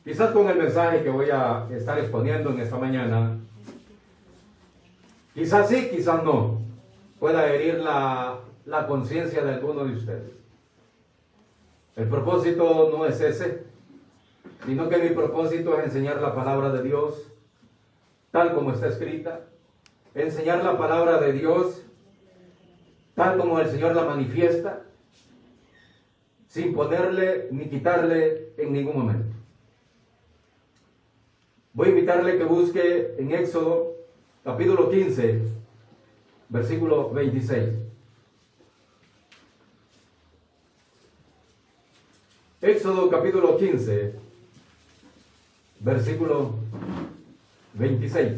Quizás con el mensaje que voy a estar exponiendo en esta mañana, quizás sí, quizás no, pueda herir la conciencia de alguno de ustedes. El propósito no es ese, sino que mi propósito es enseñar la palabra de Dios tal como está escrita, enseñar la palabra de Dios tal como el Señor la manifiesta, sin ponerle ni quitarle en ningún momento. Voy a invitarle que busque en Éxodo capítulo 15, versículo 26. Éxodo capítulo 15, versículo 26.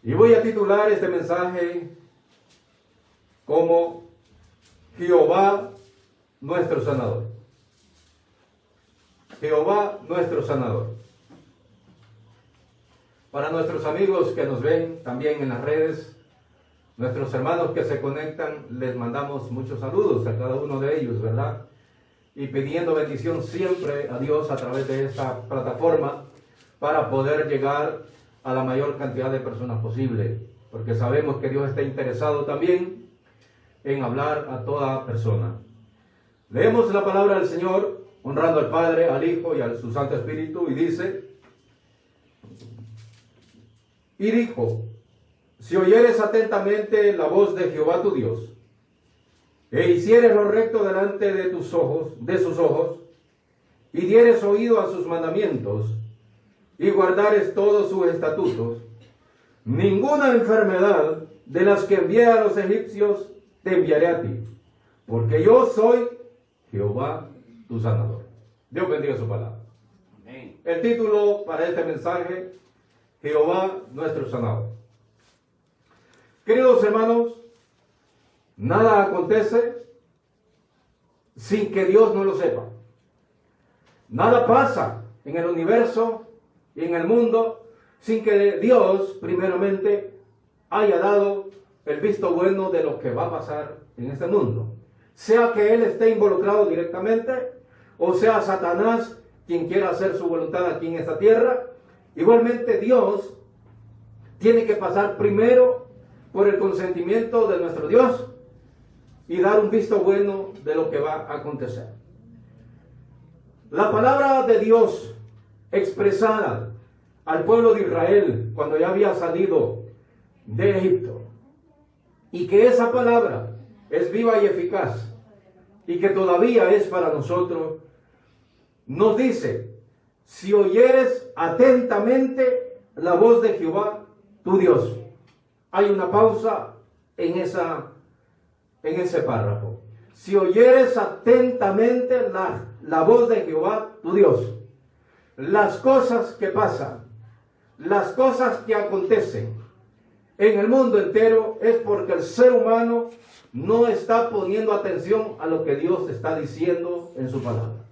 Y voy a titular este mensaje como Jehová nuestro sanador. Jehová nuestro sanador. Para nuestros amigos que nos ven también en las redes, nuestros hermanos que se conectan, les mandamos muchos saludos a cada uno de ellos, ¿verdad? Y pidiendo bendición siempre a Dios a través de esta plataforma para poder llegar a la mayor cantidad de personas posible, porque sabemos que Dios está interesado también en hablar a toda persona. Leemos la palabra del Señor, honrando al Padre, al Hijo y a su Santo Espíritu, y dice: y dijo, si oyeres atentamente la voz de Jehová tu Dios, e hicieres lo recto delante de tus ojos, de sus ojos, y dieres oído a sus mandamientos, y guardares todos sus estatutos, ninguna enfermedad de las que envié a los egipcios te enviaré a ti, porque yo soy Jehová tu sanador. Dios bendiga su palabra. Amén. El título para este mensaje: Jehová nuestro sanador. Queridos hermanos, nada acontece sin que Dios no lo sepa. Nada pasa en el universo y en el mundo sin que Dios primeramente haya dado el visto bueno de lo que va a pasar en este mundo. Sea que Él esté involucrado directamente, o sea Satanás quien quiera hacer su voluntad aquí en esta tierra, igualmente Dios tiene que pasar primero por el consentimiento de nuestro Dios y dar un visto bueno de lo que va a acontecer. La palabra de Dios expresada al pueblo de Israel cuando ya había salido de Egipto, y que esa palabra es viva y eficaz y que todavía es para nosotros, nos dice: si oyeres atentamente la voz de Jehová tu Dios. Hay una pausa en ese párrafo. Si oyeres atentamente la voz de Jehová tu Dios. Las cosas que pasan, las cosas que acontecen en el mundo entero es porque el ser humano no está poniendo atención a lo que Dios está diciendo en su palabra.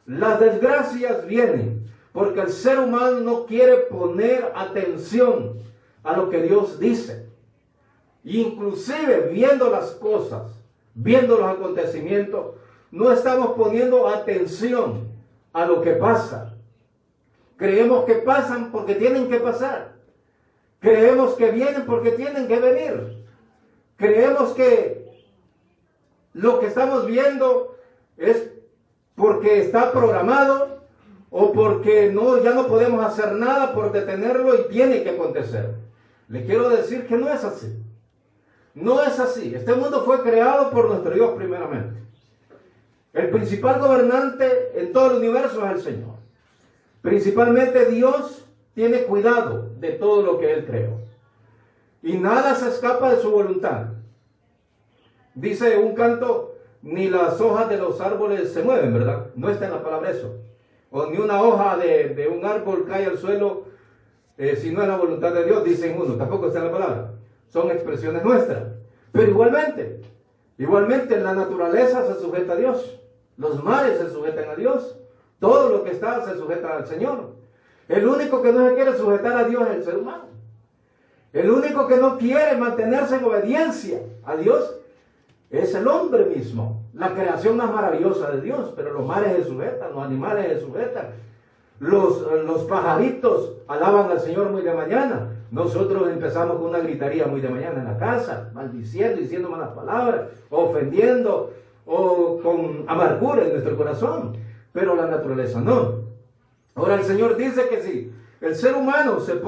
Las desgracias vienen porque el ser humano no quiere poner atención a lo que Dios dice. Inclusive viendo las cosas, viendo los acontecimientos, no estamos poniendo atención a lo que pasa. Creemos que pasan porque tienen que pasar. Creemos que vienen porque tienen que venir. Creemos que lo que estamos viendo es porque está programado, o porque ya no podemos hacer nada por detenerlo y tiene que acontecer. Le quiero decir que no es así. No es así. Este mundo fue creado por nuestro Dios primeramente. El principal gobernante en todo el universo es el Señor. Principalmente Dios tiene cuidado de todo lo que Él creó. Y nada se escapa de su voluntad. Dice un canto: ni las hojas de los árboles se mueven, ¿verdad? No está en la palabra eso. O ni una hoja de un árbol cae al suelo si no es la voluntad de Dios, dicen uno. Tampoco está en la palabra. Son expresiones nuestras. Pero igualmente la naturaleza se sujeta a Dios. Los mares se sujetan a Dios. Todo lo que está se sujeta al Señor. El único que no se quiere sujetar a Dios es el ser humano. El único que no quiere mantenerse en obediencia a Dios es el hombre mismo. la creación más maravillosa de Dios, pero los mares se sujetan, los animales se sujetan, los pajaritos alaban al Señor muy de mañana. Nosotros empezamos con una gritería muy de mañana en la casa, maldiciendo, diciendo malas palabras, ofendiendo o con amargura en nuestro corazón, pero la naturaleza no. Ahora el Señor dice que si el ser humano se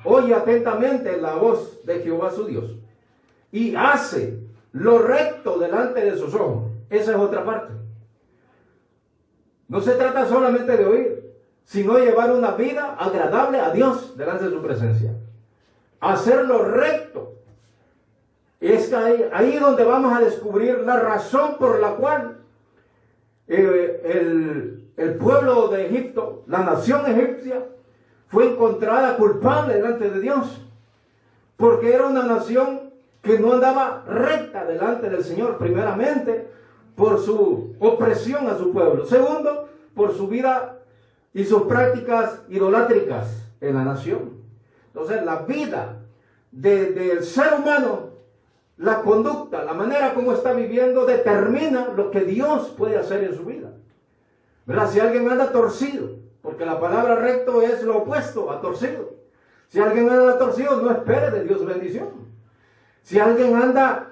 oye atentamente la voz de Jehová su Dios y hace lo recto delante de sus ojos, esa es otra parte. No se trata solamente de oír, sino llevar una vida agradable a Dios delante de su presencia. Hacer lo recto. Es ahí donde vamos a descubrir la razón por la cual el pueblo de Egipto, la nación egipcia, fue encontrada culpable delante de Dios. Porque era una nación que no andaba recta delante del Señor, primeramente por su opresión a su pueblo, segundo, por su vida y sus prácticas idolátricas en la nación. Entonces la vida del ser humano, la conducta, la manera como está viviendo, determina lo que Dios puede hacer en su vida. ¿Verdad? Si alguien anda torcido, porque la palabra recto es lo opuesto a torcido. Si alguien anda torcido, no espere de Dios bendición. Si alguien anda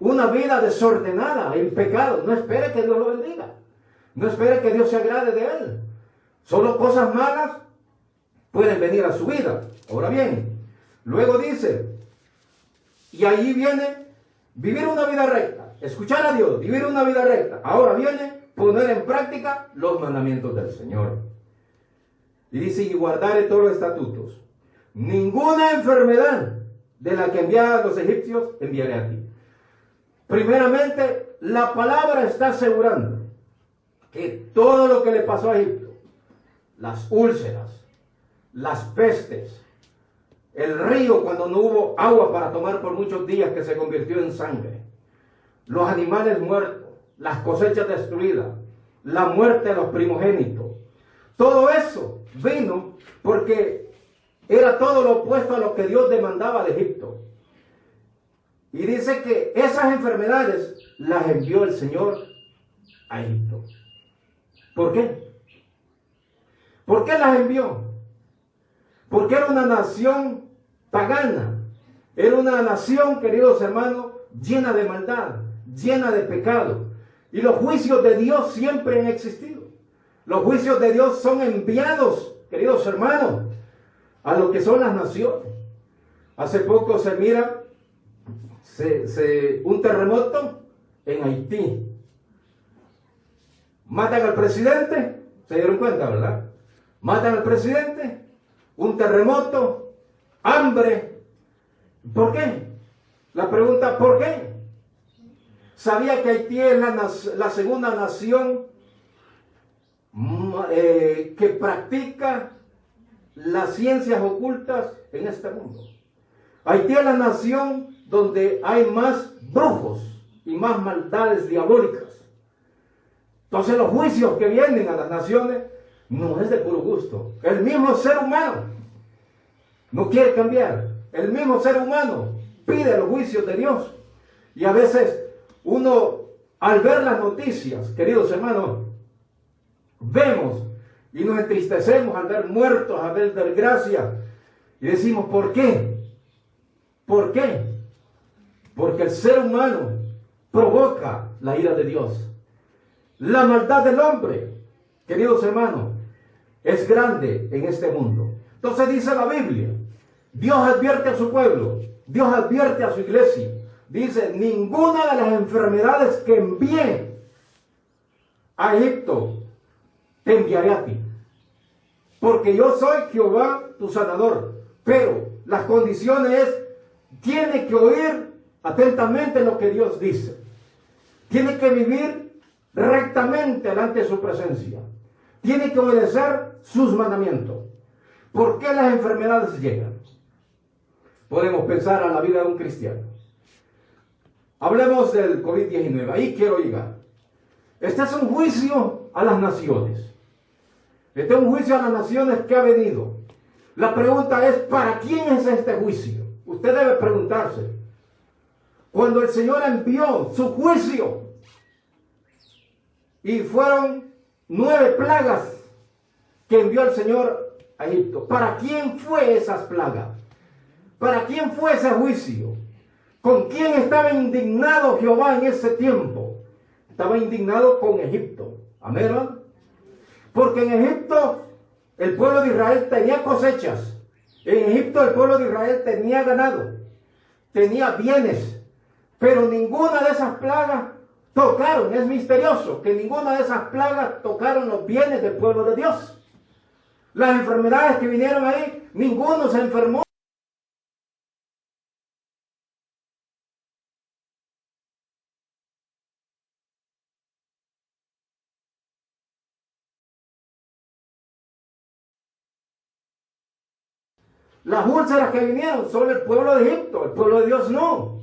una vida desordenada, en pecado, no espere que Dios lo bendiga. No espere que Dios se agrade de él. Solo cosas malas pueden venir a su vida. Ahora bien, luego dice, y ahí viene vivir una vida recta, escuchar a Dios, vivir una vida recta. Ahora viene poner en práctica los mandamientos del Señor. Y dice, y guardar todos los estatutos. Ninguna enfermedad de la que enviaba a los egipcios, enviaré a ti. Primeramente, la palabra está asegurando que todo lo que le pasó a Egipto, las úlceras, las pestes, el río cuando no hubo agua para tomar por muchos días que se convirtió en sangre, los animales muertos, las cosechas destruidas, la muerte de los primogénitos, todo eso vino porque era todo lo opuesto a lo que Dios demandaba de Egipto. Y dice que esas enfermedades las envió el Señor a Egipto. ¿Por qué? ¿Por qué las envió? Porque era una nación pagana. Era una nación, queridos hermanos, llena de maldad, llena de pecado. Y los juicios de Dios siempre han existido. Los juicios de Dios son enviados, queridos hermanos, a lo que son las naciones. Hace poco se mira un terremoto en Haití. Matan al presidente, se dieron cuenta, ¿verdad? Matan al presidente, un terremoto, hambre. ¿Por qué? La pregunta, ¿por qué? ¿Sabía que Haití es la segunda nación que practica las ciencias ocultas en este mundo? Haití es la nación donde hay más brujos y más maldades diabólicas. Entonces los juicios que vienen a las naciones no es de puro gusto. El mismo ser humano no quiere cambiar. El mismo ser humano pide los juicios de Dios. Y a veces uno, al ver las noticias, queridos hermanos, vemos y nos entristecemos al ver muertos, al ver desgracia. Y decimos, ¿por qué? ¿Por qué? Porque el ser humano provoca la ira de Dios. La maldad del hombre, queridos hermanos, es grande en este mundo. Entonces dice la Biblia, Dios advierte a su pueblo, Dios advierte a su iglesia. Dice, ninguna de las enfermedades que envié a Egipto te enviaré a ti. Porque yo soy Jehová tu sanador. Pero las condiciones es, tiene que oír atentamente lo que Dios dice. Tiene que vivir rectamente delante de su presencia. Tiene que obedecer sus mandamientos. ¿Por qué las enfermedades llegan? Podemos pensar a la vida de un cristiano. Hablemos del COVID-19. Ahí quiero llegar. Este es un juicio a las naciones. Este es un juicio a las naciones que ha venido. La pregunta es, ¿para quién es este juicio? Usted debe preguntarse. Cuando el Señor envió su juicio Y fueron 9 plagas que envió el Señor a Egipto. ¿Para quién fue esas plagas? ¿Para quién fue ese juicio? ¿Con quién estaba indignado Jehová en ese tiempo? Estaba indignado con Egipto. Amén, hermano. Porque en Egipto el pueblo de Israel tenía cosechas. En Egipto el pueblo de Israel tenía ganado, tenía bienes, pero ninguna de esas plagas tocaron. Es misterioso que ninguna de esas plagas tocaron los bienes del pueblo de Dios. Las enfermedades que vinieron ahí, ninguno se enfermó. Las úlceras que vinieron son el pueblo de Egipto, el pueblo de Dios no.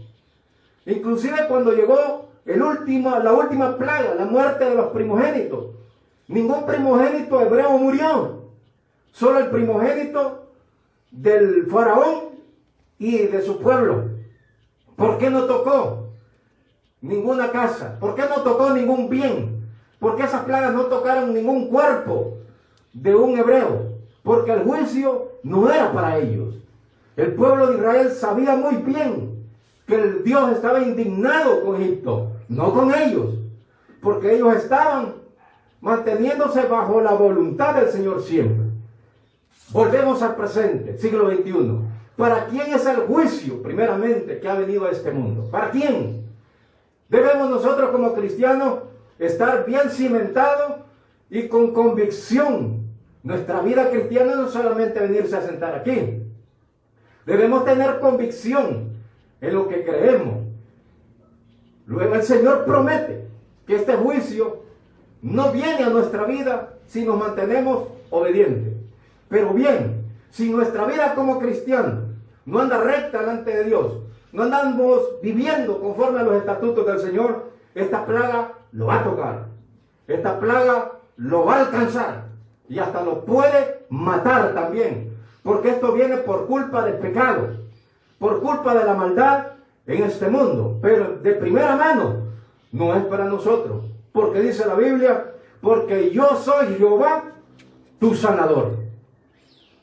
Inclusive cuando llegó la última plaga, la muerte de los primogénitos, ningún primogénito hebreo murió, solo el primogénito del faraón y de su pueblo. ¿Por qué no tocó ninguna casa? ¿Por qué no tocó ningún bien? ¿Por qué esas plagas no tocaron ningún cuerpo de un hebreo? Porque el juicio no era para ellos. El pueblo de Israel sabía muy bien que el Dios estaba indignado con Egipto, no con ellos, porque ellos estaban manteniéndose bajo la voluntad del Señor siempre. Volvemos al presente, siglo XXI. ¿Para quién es el juicio, primeramente, que ha venido a este mundo? ¿Para quién? Debemos nosotros como cristianos estar bien cimentados y con convicción. Nuestra vida cristiana no es solamente venirse a sentar aquí. Debemos tener convicción en lo que creemos. Luego el Señor promete que este juicio no viene a nuestra vida si nos mantenemos obedientes. Pero bien, si nuestra vida como cristianos no anda recta delante de Dios, no andamos viviendo conforme a los estatutos del Señor, esta plaga lo va a tocar. Esta plaga lo va a alcanzar. Y hasta lo puede matar también. Porque esto viene por culpa del pecado, por culpa de la maldad en este mundo. Pero de primera mano no es para nosotros. Porque dice la Biblia, porque yo soy Jehová, tu sanador.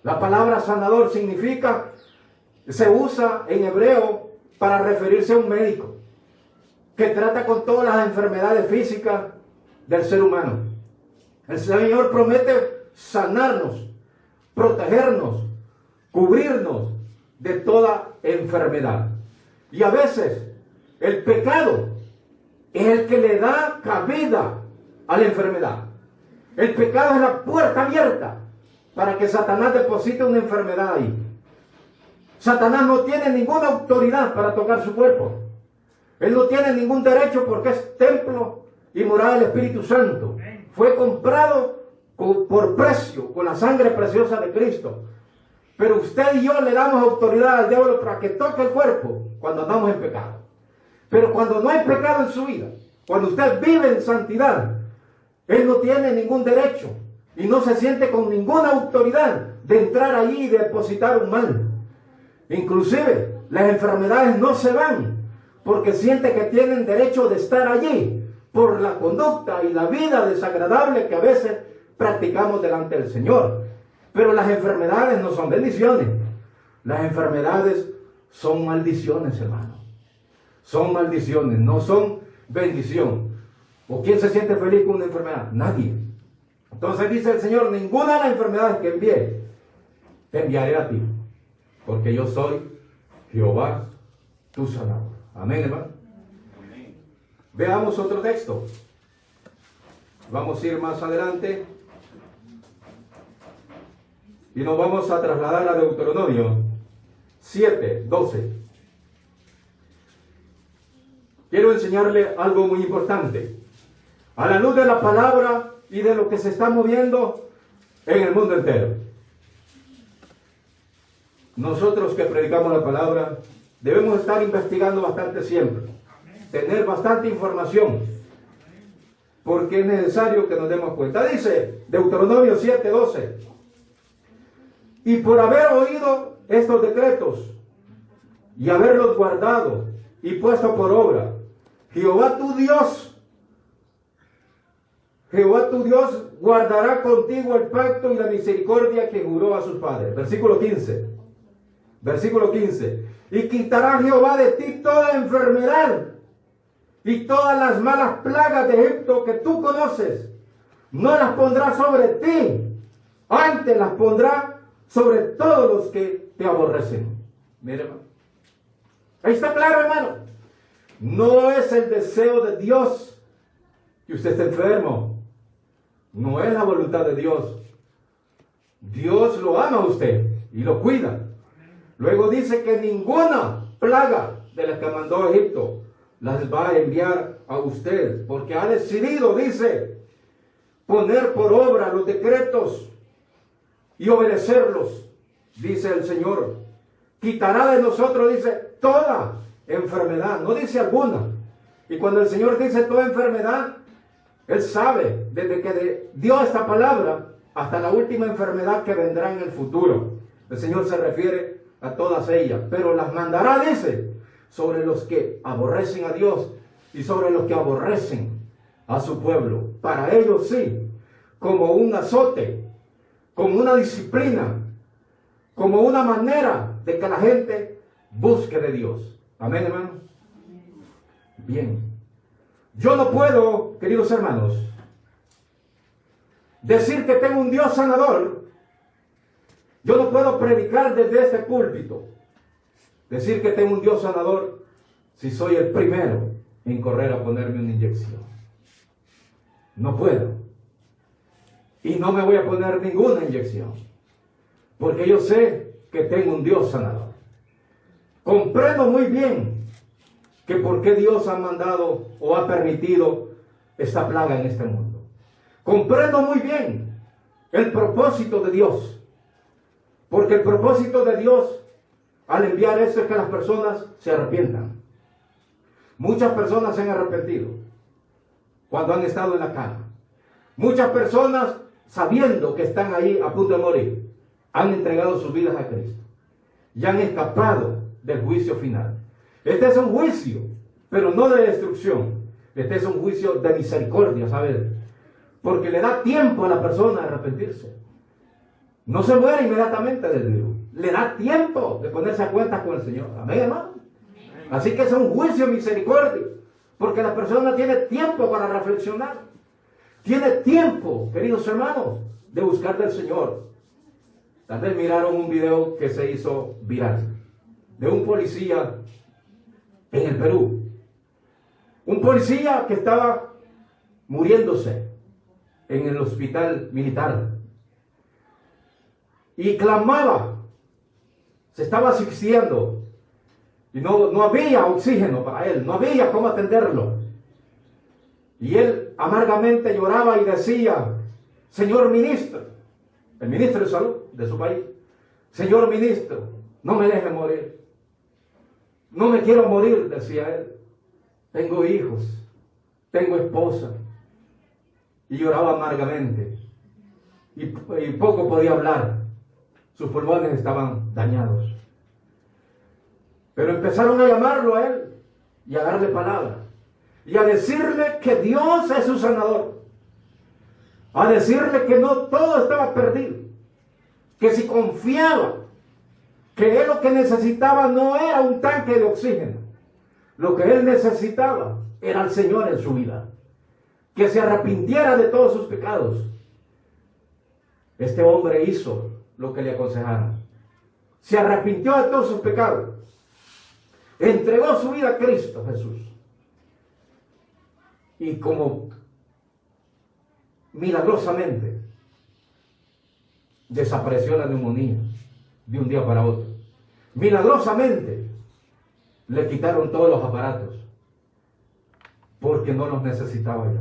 La palabra sanador significa, se usa en hebreo para referirse a un médico que trata con todas las enfermedades físicas del ser humano. El Señor promete sanarnos, protegernos, cubrirnos de toda enfermedad. Y a veces el pecado es el que le da cabida a la enfermedad. El pecado es la puerta abierta para que Satanás deposite una enfermedad ahí. Satanás no tiene ninguna autoridad para tocar su cuerpo. Él no tiene ningún derecho porque es templo y morada del Espíritu Santo. Fue comprado por precio, con la sangre preciosa de Cristo. Pero usted y yo le damos autoridad al diablo para que toque el cuerpo cuando andamos en pecado. Pero cuando no hay pecado en su vida, cuando usted vive en santidad, él no tiene ningún derecho y no se siente con ninguna autoridad de entrar allí y depositar un mal. Inclusive, las enfermedades no se van porque siente que tienen derecho de estar allí por la conducta y la vida desagradable que a veces practicamos delante del Señor. Pero las enfermedades no son bendiciones. Las enfermedades son maldiciones, hermano. Son maldiciones, no son bendición. ¿O quién se siente feliz con una enfermedad? Nadie. Entonces dice el Señor, ninguna de las enfermedades que envié, te enviaré a ti. Porque yo soy Jehová, tu sanador. Amén, hermano. Amén. Veamos otro texto. Vamos a ir más adelante. Y nos vamos a trasladar a Deuteronomio 7:12. Quiero enseñarle algo muy importante. A la luz de la palabra y de lo que se está moviendo en el mundo entero. Nosotros que predicamos la palabra debemos estar investigando bastante siempre. Tener bastante información. Porque es necesario que nos demos cuenta. Dice Deuteronomio 7:12. Y por haber oído estos decretos y haberlos guardado y puesto por obra, Jehová tu Dios Jehová tu Dios guardará contigo el pacto y la misericordia que juró a sus padres. Versículo 15. Versículo 15. Y quitará Jehová de ti toda enfermedad y todas las malas plagas de Egipto que tú conoces. No las pondrá sobre ti, antes las pondrá sobre todos los que te aborrecen. Mire, hermano. Ahí está claro, hermano. No es el deseo de Dios que usted esté enfermo. No es la voluntad de Dios. Dios lo ama a usted y lo cuida. Luego dice que ninguna plaga de las que mandó a Egipto las va a enviar a usted, porque ha decidido, dice, poner por obra los decretos y obedecerlos, dice el Señor. Quitará de nosotros, dice, toda enfermedad, no dice alguna. Y cuando el Señor dice toda enfermedad, Él sabe, desde que dio esta palabra, hasta la última enfermedad que vendrá en el futuro. El Señor se refiere a todas ellas, pero las mandará, dice, sobre los que aborrecen a Dios y sobre los que aborrecen a su pueblo. Para ellos sí, como un azote, como una disciplina, como una manera de que la gente busque de Dios. Amén, hermano. Bien. Yo no puedo, queridos hermanos, decir que tengo un Dios sanador. Yo no puedo predicar desde este púlpito, decir que tengo un Dios sanador, si soy el primero en correr a ponerme una inyección. No puedo. Y no me voy a poner ninguna inyección, porque yo sé que tengo un Dios sanador. Comprendo muy bien que por qué Dios ha mandado o ha permitido esta plaga en este mundo. Comprendo muy bien el propósito de Dios, porque el propósito de Dios al enviar esto es que las personas se arrepientan. Muchas personas se han arrepentido cuando han estado en la cama. Muchas personas, sabiendo que están ahí a punto de morir, han entregado sus vidas a Cristo y han escapado del juicio final. Este es un juicio, pero no de destrucción. Este es un juicio de misericordia, ¿sabes? Porque le da tiempo a la persona a arrepentirse. No se muere inmediatamente del virus. Le da tiempo de ponerse a cuentas con el Señor. Amén, hermano. Así que es un juicio de misericordia, porque la persona tiene tiempo para reflexionar. Tiene tiempo, queridos hermanos, de buscar del Señor. Tal vez miraron un video que se hizo viral de un policía en el Perú. Un policía que estaba muriéndose en el hospital militar. Y clamaba, se estaba asfixiando. Y no había oxígeno para él, no había cómo atenderlo. Y él amargamente lloraba y decía: Señor ministro, el ministro de salud de su país, Señor ministro, no me deje morir. No me quiero morir, decía él. Tengo hijos, tengo esposa. Y lloraba amargamente. Y poco podía hablar. Sus pulmones estaban dañados. Pero empezaron a llamarlo a él y a darle palabra. Y a decirle que Dios es su sanador. A decirle que no todo estaba perdido. Que si confiaba, que él lo que necesitaba no era un tanque de oxígeno. Lo que él necesitaba era al Señor en su vida. Que se arrepintiera de todos sus pecados. Este hombre hizo lo que le aconsejaron. Se arrepintió de todos sus pecados. Entregó su vida a Cristo Jesús. Y como milagrosamente desapareció la neumonía de un día para otro. Milagrosamente le quitaron todos los aparatos porque no los necesitaba ya.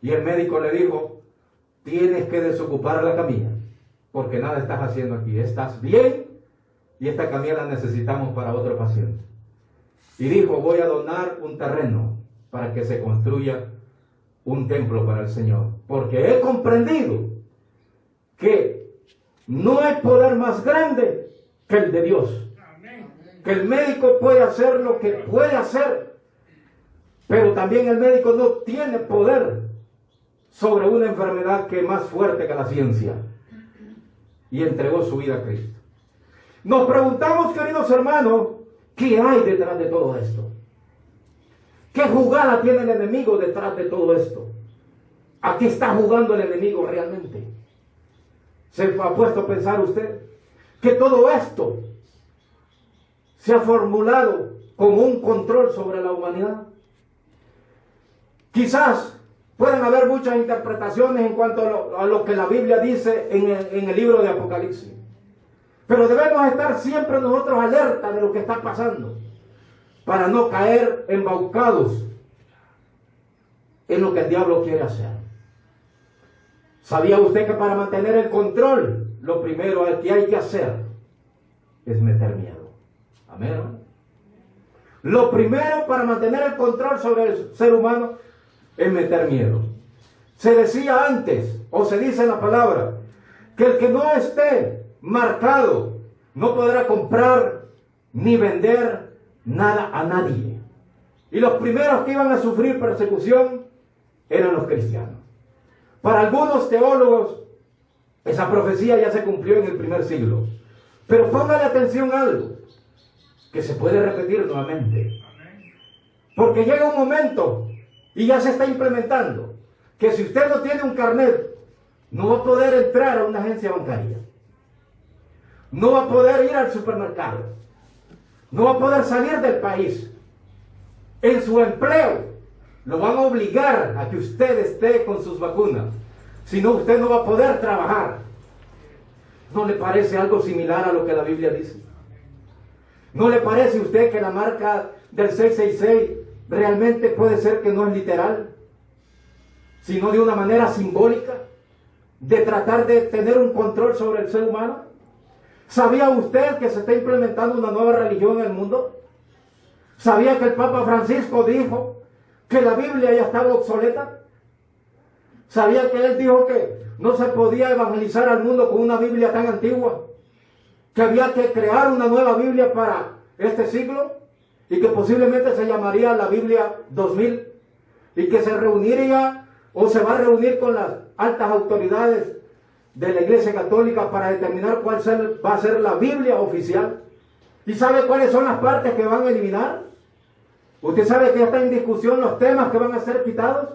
Y el médico le dijo: tienes que desocupar la camilla porque nada estás haciendo aquí. Estás bien y esta camilla la necesitamos para otro paciente. Y dijo: voy a donar un terreno para que se construya un templo para el Señor, porque he comprendido que no hay poder más grande que el de Dios. Que el médico puede hacer lo que puede hacer, pero también el médico no tiene poder sobre una enfermedad que es más fuerte que la ciencia y entregó su vida a Cristo. Nos preguntamos, queridos hermanos, ¿qué hay detrás de todo esto? ¿Qué jugada tiene el enemigo detrás de todo esto? ¿A qué está jugando el enemigo realmente? ¿Se ha puesto a pensar usted que todo esto se ha formulado como un control sobre la humanidad? Quizás pueden haber muchas interpretaciones en cuanto a lo que la Biblia dice en el libro de Apocalipsis. Pero debemos estar siempre nosotros alerta de lo que está pasando, para no caer embaucados en lo que el diablo quiere hacer. ¿Sabía usted que para mantener el control, lo primero que hay que hacer es meter miedo? Amén. Lo primero para mantener el control sobre el ser humano es meter miedo. Se decía antes, o se dice en la palabra, que el que no esté marcado no podrá comprar ni vender nada a nadie. Y los primeros que iban a sufrir persecución eran los cristianos. Para algunos teólogos, esa profecía ya se cumplió en el primer siglo. Pero póngale atención a algo que se puede repetir nuevamente. Porque llega un momento, y ya se está implementando, que si usted no tiene un carnet, no va a poder entrar a una agencia bancaria. No va a poder ir al supermercado. No va a poder salir del país. En su empleo lo van a obligar a que usted esté con sus vacunas. Si no, usted no va a poder trabajar. ¿No le parece algo similar a lo que la Biblia dice? ¿No le parece a usted que la marca del 666 realmente puede ser que no es literal, sino de una manera simbólica, de tratar de tener un control sobre el ser humano? ¿Sabía usted que se está implementando una nueva religión en el mundo? ¿Sabía que el Papa Francisco dijo que la Biblia ya estaba obsoleta? ¿Sabía que él dijo que no se podía evangelizar al mundo con una Biblia tan antigua? ¿Que había que crear una nueva Biblia para este siglo? Y que posiblemente se llamaría la Biblia 2000. Y que se reuniría o se va a reunir con las altas autoridades de la Iglesia Católica para determinar cuál va a ser la Biblia oficial. ¿Y sabe cuáles son las partes que van a eliminar? Usted sabe que ya está en discusión los temas que van a ser quitados.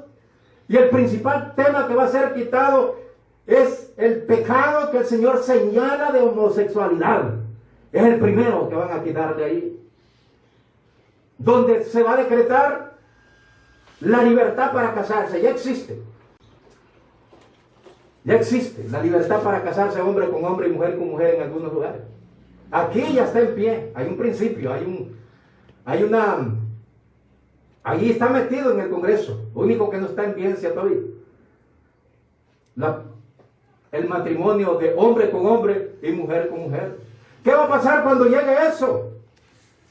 Y el principal tema que va a ser quitado es el pecado que el Señor señala de homosexualidad. Es el primero que van a quitar de ahí. Donde se va a decretar la libertad para casarse. Ya existe. Ya existe la libertad para casarse hombre con hombre y mujer con mujer en algunos lugares. Aquí ya está en pie. Hay un principio, ahí está metido en el Congreso. Lo único que no está en vigencia todavía. El matrimonio de hombre con hombre y mujer con mujer. ¿Qué va a pasar cuando llegue eso?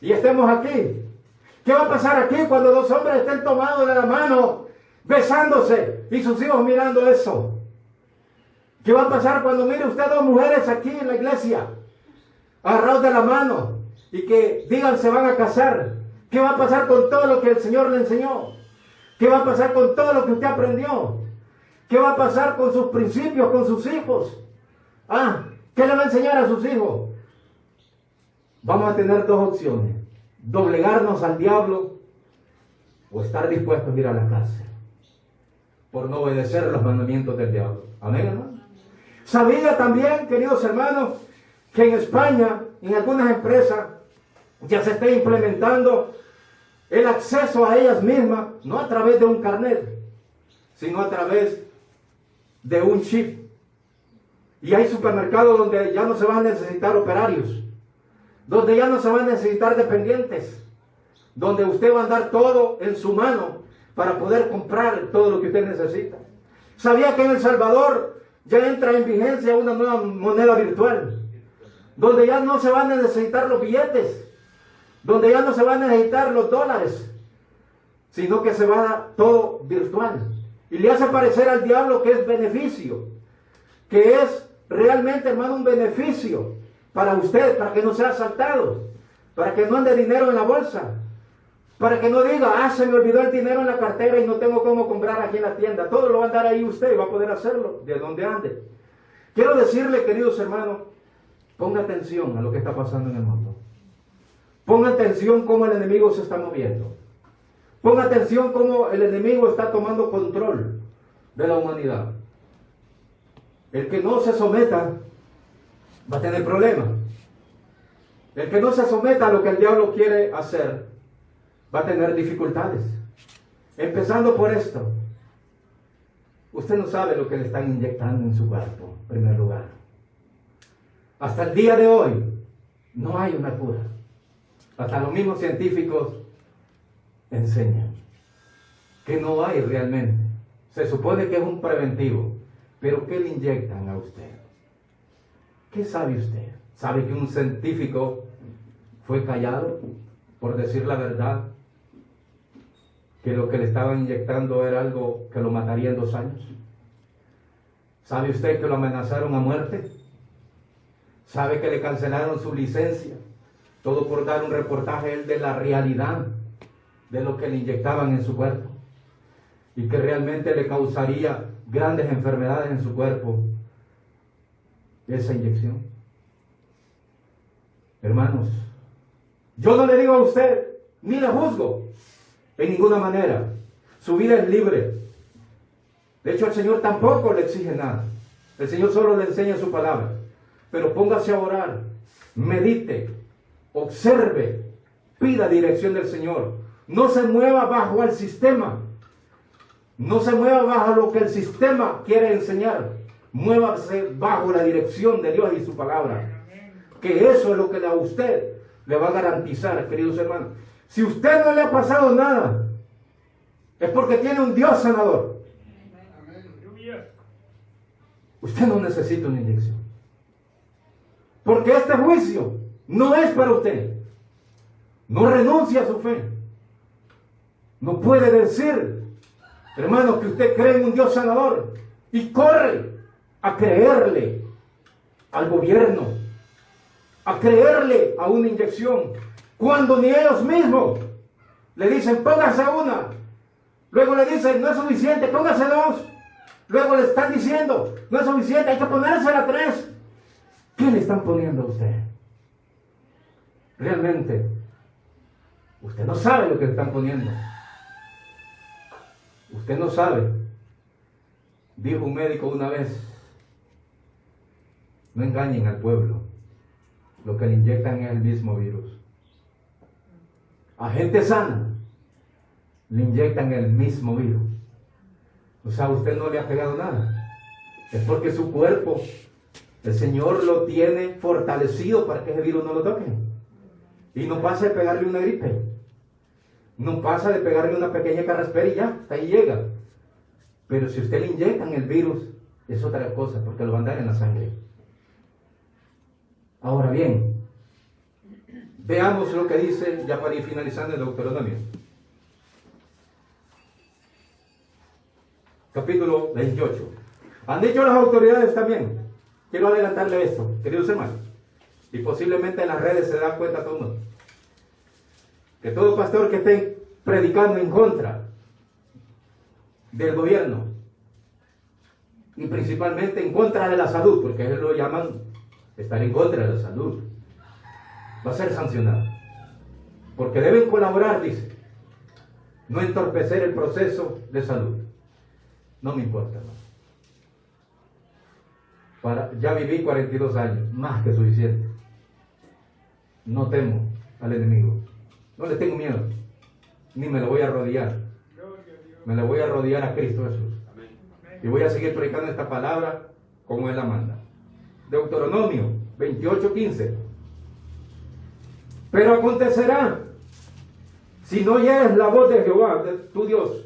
Y estemos aquí. ¿Qué va a pasar aquí cuando dos hombres estén tomados de la mano, besándose y sus hijos mirando eso? ¿Qué va a pasar cuando mire usted dos mujeres aquí en la iglesia, agarrados de la mano, y que digan se van a casar? ¿Qué va a pasar con todo lo que el Señor le enseñó? ¿Qué va a pasar con todo lo que usted aprendió? ¿Qué va a pasar con sus principios, con sus hijos? ¿Qué le va a enseñar a sus hijos? Vamos a tener dos opciones: doblegarnos al diablo o estar dispuestos a ir a la cárcel por no obedecer los mandamientos del diablo. Amén, hermano. Sabía también, queridos hermanos, que en España, en algunas empresas, ya se está implementando el acceso a ellas mismas, no a través de un carnet, sino a través de un chip. Y hay supermercados donde ya no se van a necesitar operarios, donde ya no se van a necesitar dependientes, donde usted va a dar todo en su mano para poder comprar todo lo que usted necesita. ¿Sabía que en El Salvador ya entra en vigencia una nueva moneda virtual, donde ya no se van a necesitar los billetes, donde ya no se van a necesitar los dólares, sino que se va a todo virtual? Y le hace parecer al diablo que es beneficio, que es realmente, hermano, un beneficio para usted, para que no sea asaltado, para que no ande dinero en la bolsa. Para que no diga, se me olvidó el dinero en la cartera y no tengo cómo comprar aquí en la tienda. Todo lo va a dar ahí usted y va a poder hacerlo de donde ande. Quiero decirle, queridos hermanos, ponga atención a lo que está pasando en el mundo. Ponga atención cómo el enemigo se está moviendo. Ponga atención cómo el enemigo está tomando control de la humanidad. El que no se someta va a tener problemas. El que no se someta a lo que el diablo quiere hacer va a tener dificultades. Empezando por esto. Usted no sabe lo que le están inyectando en su cuerpo, en primer lugar. Hasta el día de hoy no hay una cura. Hasta los mismos científicos enseñan que no hay realmente. Se supone que es un preventivo, pero ¿qué le inyectan a usted? ¿Qué sabe usted? ¿Sabe que un científico fue callado por decir la verdad? Que lo que le estaban inyectando era algo que lo mataría en 2 años. ¿Sabe usted que lo amenazaron a muerte? ¿Sabe que le cancelaron su licencia? Todo por dar un reportaje de la realidad de lo que le inyectaban en su cuerpo. Y que realmente le causaría grandes enfermedades en su cuerpo esa inyección. Hermanos, yo no le digo a usted, ni le juzgo, en ninguna manera. Su vida es libre. De hecho, el Señor tampoco le exige nada. El Señor solo le enseña su palabra. Pero póngase a orar, medite, observe, pida dirección del Señor. No se mueva bajo el sistema. No se mueva bajo lo que el sistema quiere enseñar. Muévase bajo la dirección de Dios y su palabra. Que eso es lo que a usted le va a garantizar, queridos hermanos. Si usted no le ha pasado nada, es porque tiene un Dios sanador. Usted no necesita una inyección. Porque este juicio no es para usted. No renuncie a su fe. No puede decir, hermano, que usted cree en un Dios sanador y corre a creerle al gobierno, a creerle a una inyección, cuando ni ellos mismos le dicen, póngase una. Luego le dicen, no es suficiente, póngase 2. Luego le están diciendo, no es suficiente, hay que ponérsela 3. ¿Qué le están poniendo a usted? Realmente, usted no sabe lo que le están poniendo. Usted no sabe. Dijo un médico una vez, no engañen al pueblo. Lo que le inyectan es el mismo virus. A gente sana le inyectan el mismo virus. O sea, usted no le ha pegado nada. Es porque su cuerpo, el Señor lo tiene fortalecido para que ese virus no lo toque. Y no pasa de pegarle una gripe. No pasa de pegarle una pequeña carraspera y ya, hasta ahí llega. Pero si usted le inyectan el virus, es otra cosa, porque lo van a dar en la sangre. Ahora bien, veamos lo que dice, ya para ir finalizando, el Deuteronomio. Capítulo 28. Han dicho las autoridades también. Quiero adelantarle esto, queridos hermanos. Y posiblemente en las redes se da cuenta todo el mundo. Que todo pastor que esté predicando en contra del gobierno, y principalmente en contra de la salud, porque ellos lo llaman estar en contra de la salud, va a ser sancionado. Porque deben colaborar, dice, no entorpecer el proceso de salud. No me importa, hermano. Ya viví 42 años, más que suficiente. No temo al enemigo. No le tengo miedo. Ni me lo voy a rodear. Me lo voy a rodear a Cristo Jesús. Y voy a seguir predicando esta palabra como Él la manda. Deuteronomio 28:15. Pero acontecerá, si no oyes la voz de Jehová, de tu Dios,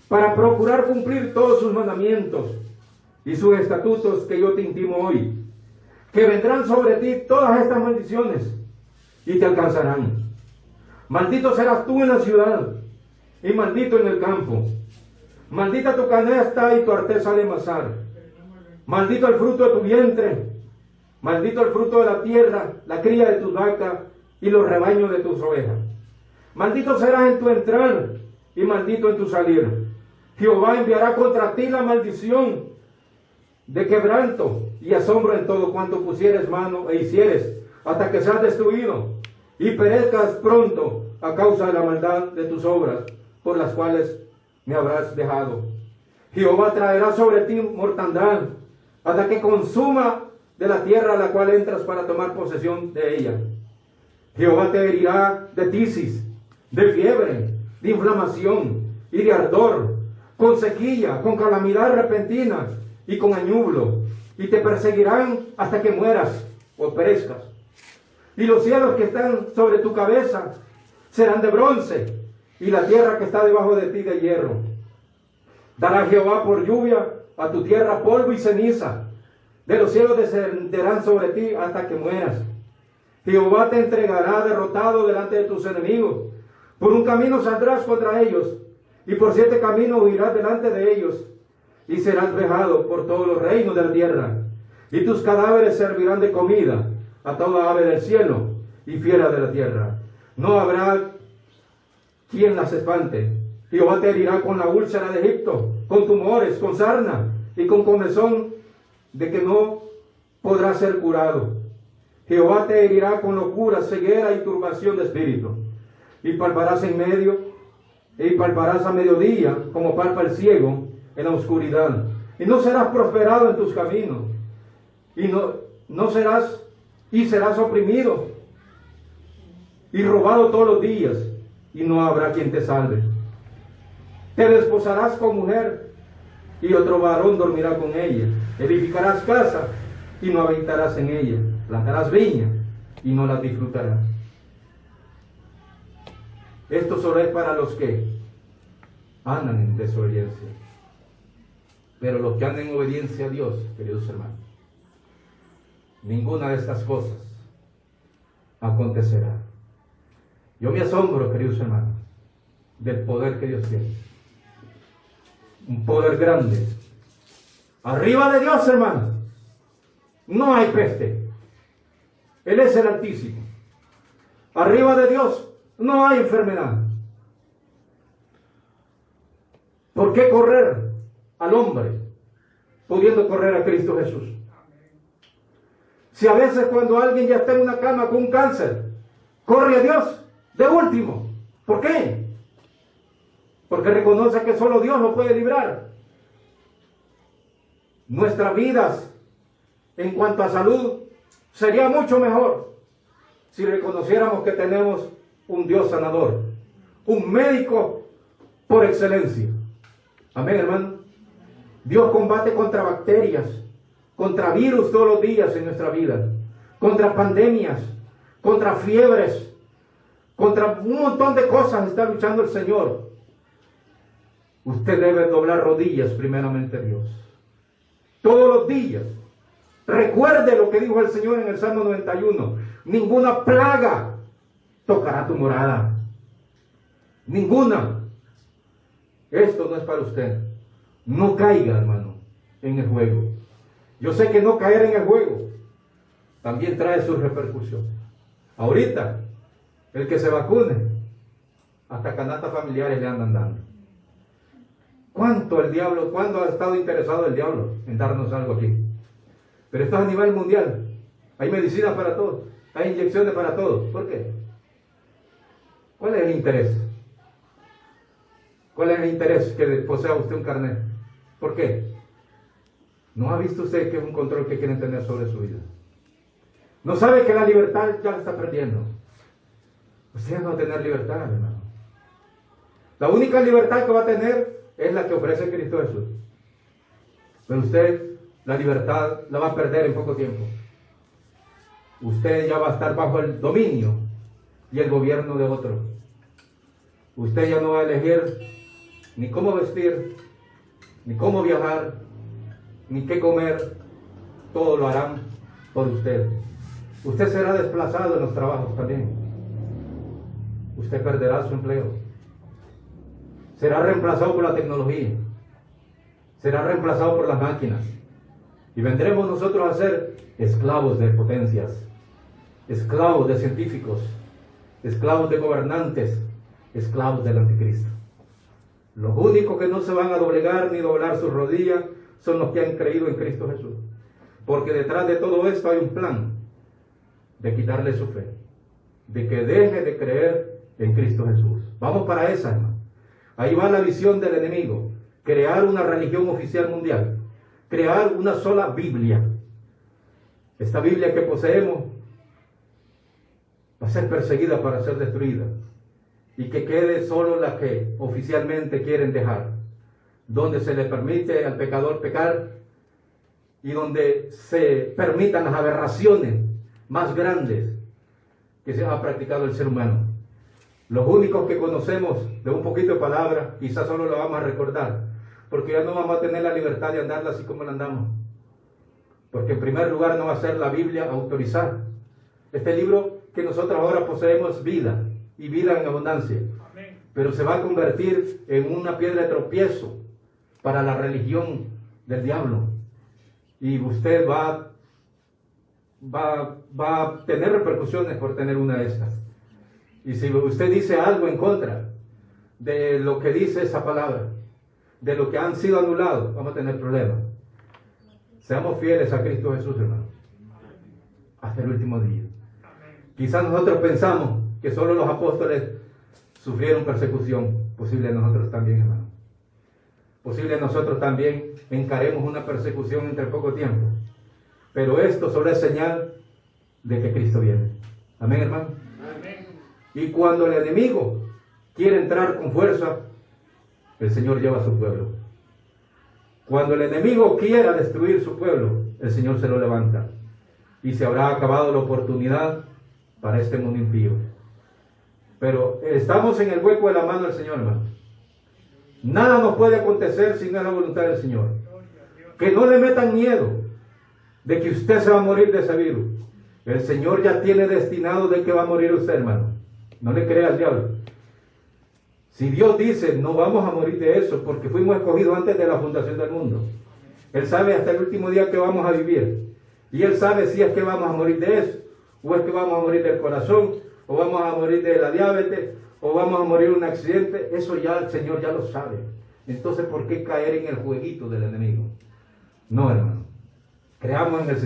para procurar cumplir todos sus mandamientos y sus estatutos que yo te intimo hoy, que vendrán sobre ti todas estas maldiciones y te alcanzarán. Maldito serás tú en la ciudad y maldito en el campo. Maldita tu canasta y tu arteza de amasar. Maldito el fruto de tu vientre. Maldito el fruto de la tierra, la cría de tus vacas y los rebaños de tus ovejas. Maldito serás en tu entrar y maldito en tu salir. Jehová enviará contra ti la maldición de quebranto y asombro en todo cuanto pusieres mano e hicieres, hasta que seas destruido y perezcas pronto a causa de la maldad de tus obras, por las cuales me habrás dejado. Jehová traerá sobre ti mortandad, hasta que consuma de la tierra a la cual entras para tomar posesión de ella. Jehová te herirá de tisis, de fiebre, de inflamación y de ardor, con sequía, con calamidad repentina y con añublo, y te perseguirán hasta que mueras o perezcas. Y los cielos que están sobre tu cabeza serán de bronce, y la tierra que está debajo de ti de hierro. Dará Jehová por lluvia a tu tierra polvo y ceniza. De los cielos descenderán sobre ti hasta que mueras. Jehová te entregará derrotado delante de tus enemigos. Por un camino saldrás contra ellos, y por 7 caminos huirás delante de ellos, y serás vejado por todos los reinos de la tierra. Y tus cadáveres servirán de comida a toda ave del cielo y fiera de la tierra. No habrá quien las espante. Jehová te herirá con la úlcera de Egipto, con tumores, con sarna y con comezón de que no podrá ser curado. Jehová te herirá con locura, ceguera y turbación de espíritu. Y palparás en medio, y palparás a mediodía, como palpa el ciego en la oscuridad. Y no serás prosperado en tus caminos, y serás oprimido y robado todos los días, y no habrá quien te salve. Te desposarás con mujer, y otro varón dormirá con ella. Edificarás casa, y no habitarás en ella. Plantarás viña, y no la disfrutarás. Esto solo es para los que andan en desobediencia. Pero los que andan en obediencia a Dios, queridos hermanos, ninguna de estas cosas acontecerá. Yo me asombro, queridos hermanos, del poder que Dios tiene. Un poder grande. Arriba de Dios, hermanos, no hay peste. Él es el Altísimo. Arriba de Dios no hay enfermedad. ¿Por qué correr al hombre pudiendo correr a Cristo Jesús? Si a veces cuando alguien ya está en una cama con un cáncer, corre a Dios de último. ¿Por qué? Porque reconoce que solo Dios lo puede librar. Nuestras vidas en cuanto a salud sería mucho mejor si reconociéramos que tenemos un Dios sanador, un médico por excelencia. Amén, hermano. Dios combate contra bacterias, contra virus todos los días en nuestra vida, contra pandemias, contra fiebres, contra un montón de cosas está luchando el Señor. Usted debe doblar rodillas primeramente a Dios. Todos los días. Recuerde lo que dijo el Señor en el Salmo 91. Ninguna plaga tocará tu morada. Ninguna. Esto no es para usted. No caiga, hermano, en el juego. Yo sé que no caer en el juego también trae sus repercusiones. Ahorita, el que se vacune, hasta canastas familiares le andan dando. ¿Cuánto ha estado interesado el diablo en darnos algo aquí? Pero esto es a nivel mundial. Hay medicinas para todos, hay inyecciones para todos. ¿Por qué? ¿Cuál es el interés? ¿Cuál es el interés que posea usted un carnet? ¿Por qué? ¿No ha visto usted que es un control que quieren tener sobre su vida? ¿No sabe que la libertad ya la está perdiendo? Usted no va a tener libertad, hermano. La única libertad que va a tener es la que ofrece Cristo Jesús. Pero usted la libertad la va a perder en poco tiempo. Usted ya va a estar bajo el dominio y el gobierno de otro. Usted ya no va a elegir ni cómo vestir, ni cómo viajar, ni qué comer. Todo lo harán por usted. Usted será desplazado en los trabajos también. Usted perderá su empleo. Será reemplazado por la tecnología. Será reemplazado por las máquinas. Y vendremos nosotros a ser esclavos de potencias, esclavos de científicos, esclavos de gobernantes, esclavos del anticristo. Los únicos que no se van a doblegar ni doblar sus rodillas son los que han creído en Cristo Jesús. Porque detrás de todo esto hay un plan de quitarle su fe, de que deje de creer en Cristo Jesús. Vamos para esa, hermano. Ahí va la visión del enemigo: crear una religión oficial mundial, crear una sola Biblia. Esta Biblia que poseemos va a ser perseguida para ser destruida, y que quede solo la que oficialmente quieren dejar, donde se le permite al pecador pecar y donde se permitan las aberraciones más grandes que se ha practicado el ser humano. Los únicos que conocemos de un poquito de palabra, quizás solo lo vamos a recordar, porque ya no vamos a tener la libertad de andarla así como la andamos. Porque en primer lugar no va a ser la Biblia autorizada. Este libro que nosotros ahora poseemos es vida, y vida en abundancia. Amén. Pero se va a convertir en una piedra de tropiezo para la religión del diablo. Y usted va a tener repercusiones por tener una de estas. Y si usted dice algo en contra de lo que dice esa palabra, de lo que han sido anulados, vamos a tener problemas. Seamos fieles a Cristo Jesús, hermano, hasta el último día. Quizás nosotros pensamos que solo los apóstoles sufrieron persecución. Posible nosotros también, hermano. Posible nosotros también encaremos una persecución entre poco tiempo. Pero esto solo es señal de que Cristo viene. Amén, hermano. Amén. Y cuando el enemigo quiere entrar con fuerza, el Señor lleva a su pueblo. Cuando el enemigo quiera destruir su pueblo, el Señor se lo levanta. Y se habrá acabado la oportunidad para este mundo impío. Pero estamos en el hueco de la mano del Señor, hermano. Nada nos puede acontecer si no es la voluntad del Señor. Que no le metan miedo de que usted se va a morir de ese virus. El Señor ya tiene destinado de que va a morir usted, hermano. No le crea al diablo. Si Dios dice, no vamos a morir de eso, porque fuimos escogidos antes de la fundación del mundo. Él sabe hasta el último día que vamos a vivir. Y Él sabe si es que vamos a morir de eso, o es que vamos a morir del corazón, o vamos a morir de la diabetes, o vamos a morir de un accidente. Eso ya el Señor ya lo sabe. Entonces, ¿por qué caer en el jueguito del enemigo? No, hermano. Creamos en el Señor.